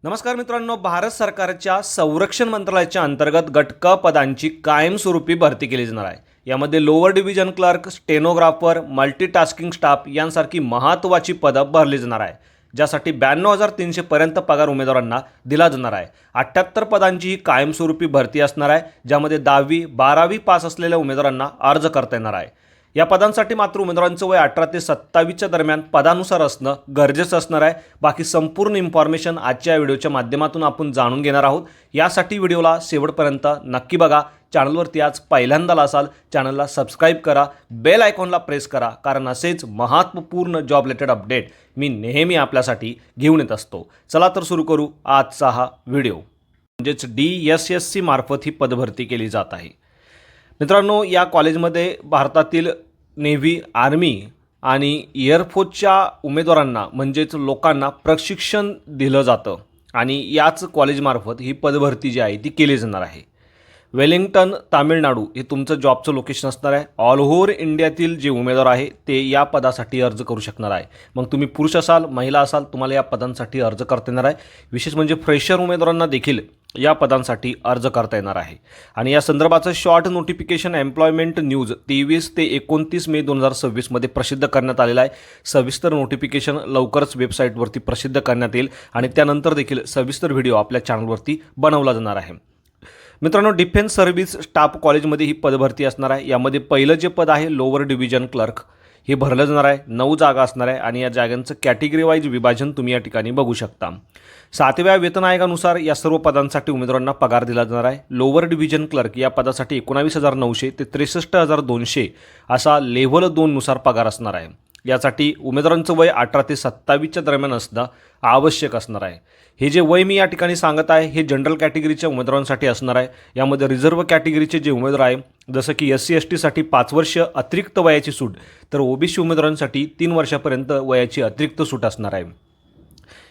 नमस्कार मित्रांनो, भारत सरकारच्या संरक्षण मंत्रालयाच्या अंतर्गत गट क पदांची कायमस्वरूपी भरती केली जाणार आहे। यामध्ये lower division clerk, stenographer, multitasking staff यांसारखी महत्त्वाची पदं भरली जाणार आहे, ज्यासाठी 92,300 पर्यंत पगार उमेदवारांना दिला जाणार आहे। 78 पदांची ही कायमस्वरूपी भरती असणार आहे, ज्यामध्ये 10वी 12वी पास असलेल्या उमेदवारांना अर्ज करता येणार आहे। या पदांसाठी मात्र उमेदवारांचं वय 18 ते 27च्या दरम्यान पदानुसार असणं गरजेचं असणार आहे। बाकी संपूर्ण इन्फॉर्मेशन आजच्या व्हिडिओच्या माध्यमातून आपण जाणून घेणार आहोत। यासाठी व्हिडिओला शेवटपर्यंत नक्की बघा। चॅनलवरती आज पहिल्यांदा असाल, चॅनलला सबस्क्राईब करा, बेल आयकॉनला प्रेस करा, कारण असेच महत्त्वपूर्ण जॉब रिलेटेड अपडेट मी नेहमी आपल्यासाठी घेऊन येत असतो। चला तर सुरू करू आजचा हा व्हिडिओ। म्हणजेच DSSC मार्फत ही पदभरती केली जात आहे। मित्रांनो, या कॉलेजमध्ये भारतातील नेव्ही, आर्मी आणि एअरफोर्सच्या उमेदवारांना म्हणजेच लोकांना प्रशिक्षण दिलं जातं आणि याच कॉलेजमार्फत ही पदभरती जी आहे ती केली जाणार आहे। वेलिंग्टन, तामिळनाडू हे तुमचं जॉबचं लोकेशन असणार आहे। ऑल ओव्हर इंडियातील जे उमेदवार आहे ते या पदासाठी अर्ज करू शकणार आहे। मग तुम्ही पुरुष असाल, महिला असाल, तुम्हाला या पदांसाठी अर्ज करता येणार आहे। विशेष म्हणजे फ्रेशर उमेदवारांना देखील या पदांसाठी अर्ज करता येणार आहे। आणि या संदर्भाचं शॉर्ट नोटिफिकेशन एम्प्लॉयमेंट न्यूज 23 ते 29 मे 2026 मध्ये प्रसिद्ध करण्यात आलेला आहे। सविस्तर नोटिफिकेशन लवकरच वेबसाईटवरती प्रसिद्ध करण्यात येईल आणि त्यानंतर देखील सविस्तर व्हिडिओ आपल्या चॅनलवरती बनवला जाणार आहे। मित्रांनो, डिफेन्स सर्व्हिस स्टाफ कॉलेजमध्ये ही पदभरती असणार आहे। यामध्ये पहिलं जे पद आहे लोअर डिव्हिजन क्लर्क हे भरलं जाणार आहे। 9 जागा असणार आहे आणि या जागांचं कॅटेगरी वाईज विभाजन तुम्ही या ठिकाणी बघू शकता। 7व्या वेतन आयोगानुसार या सर्व पदांसाठी उमेदवारांना पगार दिला जाणार आहे। लोअर डिव्हिजन क्लर्क या पदासाठी 19,900 ते 63,200 असा लेव्हल 2 नुसार पगार असणार आहे। यासाठी उमेदवारांचं वय 18 ते 27च्या दरम्यान असणं आवश्यक असणार आहे। हे जे वय मी या ठिकाणी सांगत आहे हे जनरल कॅटेगरीच्या उमेदवारांसाठी असणार आहे। यामध्ये रिझर्व्ह कॅटेगरीचे जे उमेदवार आहे, जसं की SC ST साठी 5 वर्ष अतिरिक्त वयाची सूट, तर OBC उमेदवारांसाठी 3 वर्षापर्यंत वयाची अतिरिक्त सूट असणार आहे।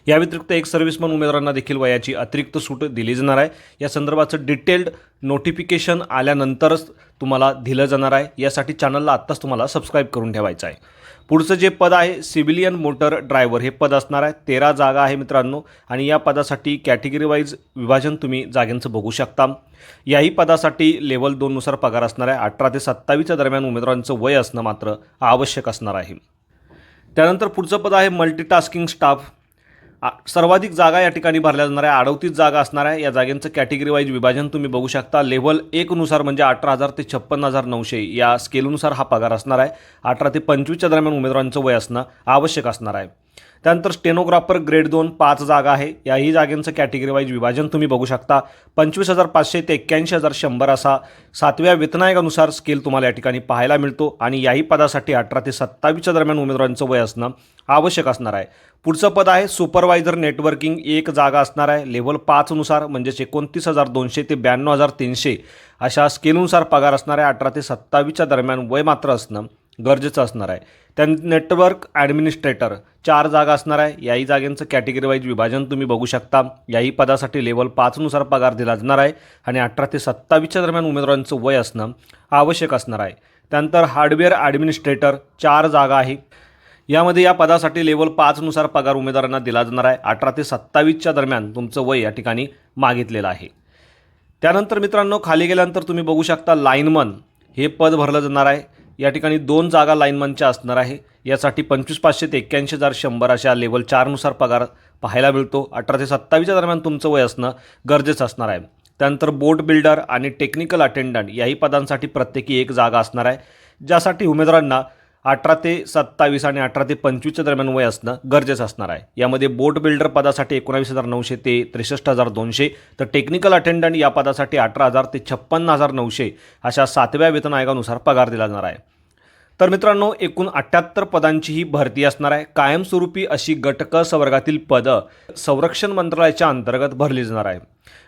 या व्यतिरिक्त एक सर्व्हिसमन उमेदवारांना देखील वयाची अतिरिक्त सूट दिली जाणार आहे। या संदर्भाचं डिटेल्ड नोटिफिकेशन आल्यानंतरच तुम्हाला दिलं जाणार आहे। यासाठी चॅनलला आत्ताच तुम्हाला सबस्क्राईब करून ठेवायचं आहे। पुढचं जे पद आहे सिव्हिलियन मोटर ड्रायव्हर हे पद असणार आहे। 13 जागा आहे मित्रांनो आणि या पदासाठी कॅटेगरी वाईज विभाजन तुम्ही जागांचं बघू शकता। याही पदासाठी लेवल 2 नुसार पगार असणार आहे। 18 ते 27च्या दरम्यान उमेदवारांचं वय असणं मात्र आवश्यक असणार आहे। त्यानंतर पुढचं पद आहे मल्टीटास्किंग स्टाफ। सर्वाधिक जागा या ठिकाणी भरल्या जाणार आहे। 38 जागा असणार आहे। या जागांचं कॅटेगरी वाईज विभाजन तुम्ही बघू शकता। लेव्हल 1 नुसार म्हणजे 18,000 ते 56,900 या स्केलनुसार हा पगार असणार आहे। 18 ते 25च्या दरम्यान उमेदवारांचं वय असणं आवश्यक असणार आहे। त्यानंतर स्टेनोग्राफर ग्रेड 2 5 जागा आहे। याही जागांचं कॅटेगरी वाईज विभाजन तुम्ही बघू शकता। 25,500 ते 81,100 असा 7व्या वेतन आयोगानुसार स्केल तुम्हाला या ठिकाणी पाहायला मिळतो आणि याही पदासाठी 18 ते 27च्या दरम्यान उमेदवारांचं वय असणं आवश्यक असणार आहे। पुढचं पद आहे सुपरवायझर नेटवर्किंग 1 जागा असणार आहे। लेव्हल 5 नुसार म्हणजेच 29,200 ते 92,300 अशा स्केलनुसार पगार असणार आहे। 18 ते 27च्या दरम्यान वय मात्र असणं गरजेचं असणार आहे। नेटवर्क ॲडमिनिस्ट्रेटर 4 जागा असणार आहे। याही जागांचं कॅटेगरी वाईज विभाजन तुम्ही बघू शकता। याही पदासाठी लेव्हल 5 नुसार पगार दिला जाणार आहे आणि 18 ते 27च्या दरम्यान उमेदवारांचं वय असणं आवश्यक असणार आहे। त्यानंतर हार्डवेअर ॲडमिनिस्ट्रेटर 4 जागा आहे। यामध्ये या पदासाठी लेव्हल 5 नुसार पगार उमेदवारांना दिला जाणार आहे। 18 ते 27च्या दरम्यान तुमचं वय या ठिकाणी मागितलेलं आहे। त्यानंतर मित्रांनो, खाली गेल्यानंतर तुम्ही बघू शकता लाईनमन हे पद भरलं जाणार आहे। या ठिकाणी 2 जागा लाईनमनच्या असणार आहे। यासाठी 25,500 ते 81,100 अशा लेव्हल 4 नुसार पगार पाहायला मिळतो। 18 ते 27च्या दरम्यान तुमचं वय असणं गरजेचं असणार आहे। त्यानंतर बोट बिल्डर आणि टेक्निकल अटेंडंट याही पदांसाठी प्रत्येकी 1 जागा असणार आहे, ज्यासाठी उमेदवारांना 18 ते 27 आणि 18 ते 25च्या दरम्यान वय असणं गरजेचं असणार आहे। यामध्ये बोट बिल्डर पदासाठी 19,900 ते 63,200 तर टेक्निकल अटेंडंट या पदासाठी 18,000 ते 56,900 अशा 7व्या वेतन आयोगानुसार पगार दिला जाणार आहे। तर मित्रांनो, एकूण 78 पदांची ही भरती असणार आहे। कायमस्वरूपी अशी गट क संवर्गातील पदं संरक्षण मंत्रालयाच्या अंतर्गत भरली जाणार आहे।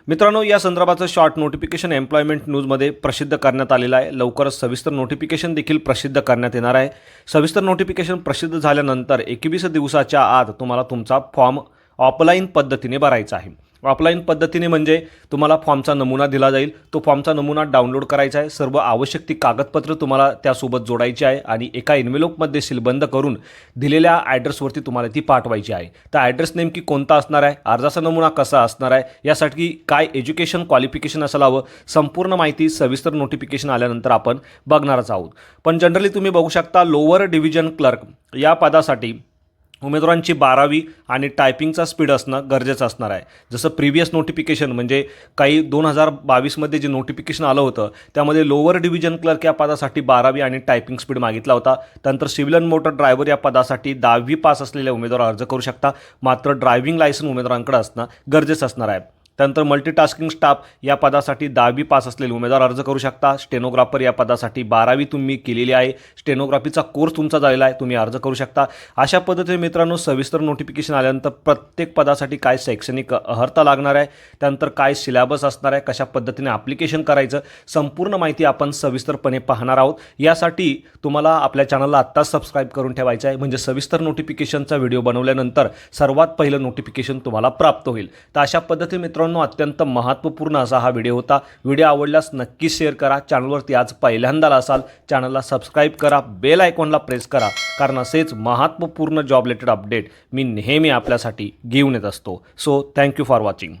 मित्रांनो, या संदर्भाचं शॉर्ट नोटिफिकेशन एम्प्लॉयमेंट न्यूजमध्ये प्रसिद्ध करण्यात आलेलं आहे। लवकरच सविस्तर नोटिफिकेशन देखील प्रसिद्ध करण्यात येणार आहे। सविस्तर नोटिफिकेशन प्रसिद्ध झाल्यानंतर 21 दिवसाच्या आत तुम्हाला तुमचा फॉर्म ऑफलाईन पद्धतीने भरायचा आहे। ऑफलाईन पद्धतीने म्हणजे तुम्हाला फॉर्मचा नमुना दिला जाईल, तो फॉर्मचा नमुना डाउनलोड करायचा आहे, सर्व आवश्यक ती कागदपत्र तुम्हाला त्यासोबत जोडायची आहे आणि एका एन्व्हलपमध्ये सीलबंद करून दिलेल्या ॲड्रेसवरती तुम्हाला ती पाठवायची आहे. तर ॲड्रेस नेमकी कोणता असणार आहे, अर्जाचा नमुना कसा असणार आहे, यासाठी काय एज्युकेशन क्वालिफिकेशन असायला हवं, संपूर्ण माहिती सविस्तर नोटिफिकेशन आल्यानंतर आपण बघणारच आहोत. पण जनरली तुम्ही बघू शकता लोअर डिव्हिजन क्लर्क या पदासाठी उमेदवारांची 12वी आणि टायपिंगचा स्पीड असणं गरजेचं असणार आहे. जसं प्रिव्हियस नोटिफिकेशन म्हणजे काही 2022मध्ये जे नोटिफिकेशन आलं होतं त्यामध्ये लोअर डिव्हिजन क्लर्क या पदासाठी 12वी आणि टायपिंग स्पीड मागितला होता. त्यानंतर सिव्हिल अँड मोटर ड्रायव्हर या पदासाठी 10वी पास असलेले उमेदवार अर्ज करू शकता, मात्र ड्रायव्हिंग लायसन उमेदवारांकडे असणं गरजेचं असणार आहे. त्यानंतर मल्टीटास्किंग स्टाफ या पदासाठी 10वी पास असलेले उमेदवार अर्ज करू शकता. स्टेनोग्राफर या पदासाठी 12वी तुम्ही केलेली आहे, स्टेनोग्राफीचा कोर्स तुमचा झालेला आहे, तुम्ही अर्ज करू शकता. अशा पद्धतीने मित्रांनो सविस्तर नोटिफिकेशन आल्यानंतर प्रत्येक पदासाठी काय शैक्षणिक अर्हता लागणार आहे, त्यानंतर काय सिलेबस असणार आहे, कशा पद्धतीने ॲप्लिकेशन करायचं, संपूर्ण माहिती आपण सविस्तरपणे पाहणार आहोत. यासाठी तुम्हाला आपल्या चॅनलला आत्ताच सबस्क्राईब करून ठेवायचं आहे, म्हणजे सविस्तर नोटिफिकेशनचा व्हिडिओ बनवल्यानंतर सर्वात पहिलं नोटिफिकेशन तुम्हाला प्राप्त होईल. तर अशा पद्धतीने मित्रांनो अत्यंत महत्त्वपूर्ण असा हा व्हिडिओ होता. व्हिडिओ आवडल्यास नक्की शेअर करा. चॅनलवरती आज पहिल्यांदा असाल चॅनलला सबस्क्राईब करा, बेल आयकॉनला प्रेस करा, कारण असेच महत्त्वपूर्ण जॉब रिलेटेड अपडेट मी नेहमी आपल्यासाठी घेऊन येत असतो. So thank you for watching.